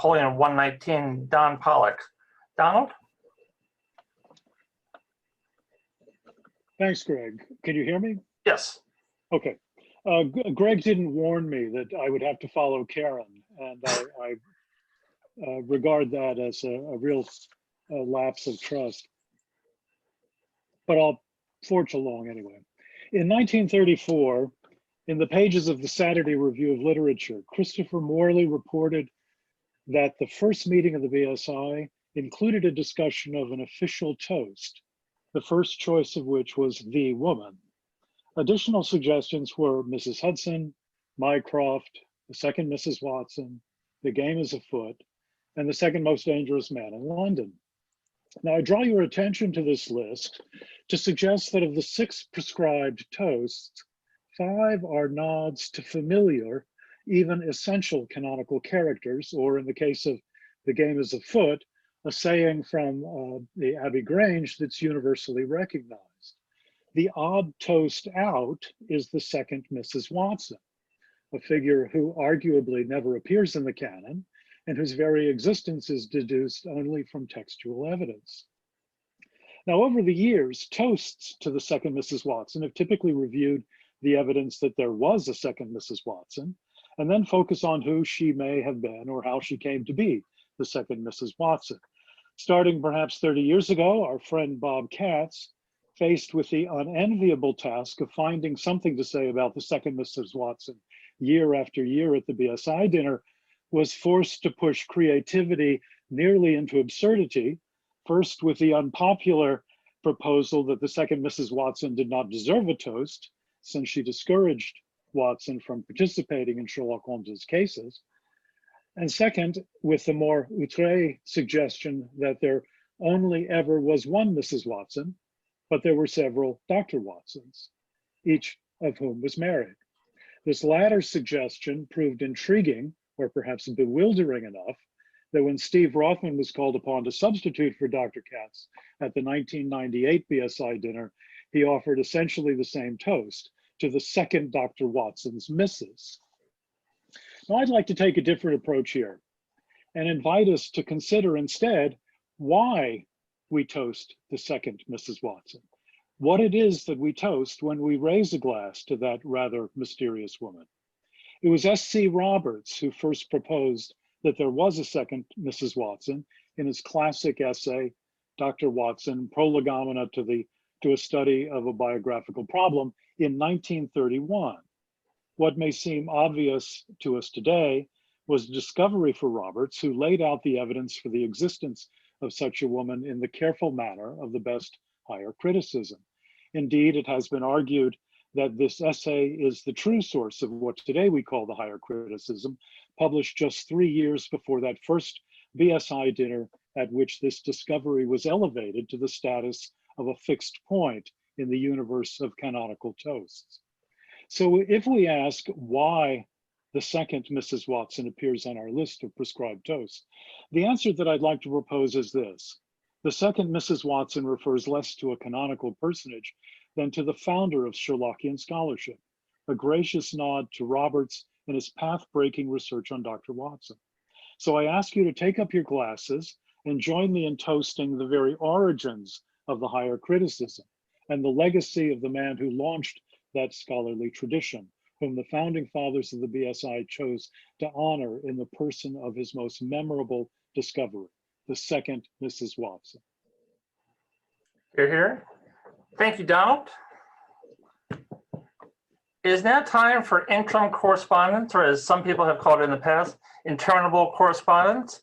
Napoleon 119, Don Pollock. Donald? Thanks, Greg. Can you hear me? Yes. Okay. Greg didn't warn me that I would have to follow Karen, and I regard that as a real lapse of trust. But I'll forge along anyway. In 1934, in the pages of the Saturday Review of Literature, Christopher Morley reported that the first meeting of the BSI included a discussion of an official toast, the first choice of which was "the woman." Additional suggestions were Mrs. Hudson, Mycroft, the second Mrs. Watson, the game is afoot, and the second most dangerous man in London. Now, I draw your attention to this list to suggest that of the 6 prescribed toasts, 5 are nods to familiar, even essential canonical characters, or in the case of the game is afoot, a saying from the Abbey Grange that's universally recognized. The odd toast out is the second Mrs. Watson, a figure who arguably never appears in the canon and whose very existence is deduced only from textual evidence. Now, over the years, toasts to the second Mrs. Watson have typically reviewed the evidence that there was a second Mrs. Watson, and then focus on who she may have been or how she came to be the second Mrs. Watson. Starting perhaps 30 years ago, our friend Bob Katz, faced with the unenviable task of finding something to say about the second Mrs. Watson year after year at the BSI dinner, was forced to push creativity nearly into absurdity, first with the unpopular proposal that the second Mrs. Watson did not deserve a toast, since she discouraged Watson from participating in Sherlock Holmes's cases. And second, with the more outre suggestion that there only ever was one Mrs. Watson, but there were several Dr. Watsons, each of whom was married. This latter suggestion proved intriguing, or perhaps bewildering enough, that when Steve Rothman was called upon to substitute for Dr. Katz at the 1998 BSI dinner, he offered essentially the same toast to the second Dr. Watson's Mrs. Now, I'd like to take a different approach here and invite us to consider instead why we toast the second Mrs. Watson, what it is that we toast when we raise a glass to that rather mysterious woman. It was S.C. Roberts who first proposed that there was a second Mrs. Watson in his classic essay, Dr. Watson, Prolegomena to a Study of a Biographical Problem in 1931. What may seem obvious to us today was a discovery for Roberts, who laid out the evidence for the existence of such a woman in the careful manner of the best higher criticism. Indeed, it has been argued that this essay is the true source of what today we call the higher criticism, published just 3 years before that first BSI dinner at which this discovery was elevated to the status of a fixed point in the universe of canonical toasts. So if we ask why the second Mrs. Watson appears on our list of prescribed toasts, the answer that I'd like to propose is this. The second Mrs. Watson refers less to a canonical personage than to the founder of Sherlockian scholarship, a gracious nod to Roberts in his path-breaking research on Dr. Watson. So I ask you to take up your glasses and join me in toasting the very origins of the higher criticism and the legacy of the man who launched that scholarly tradition, whom the founding fathers of the BSI chose to honor in the person of his most memorable discovery, the second Mrs. Watson. Hear, hear. Thank you, Donald. It is now time for interim correspondence, or as some people have called it in the past, interminable correspondence.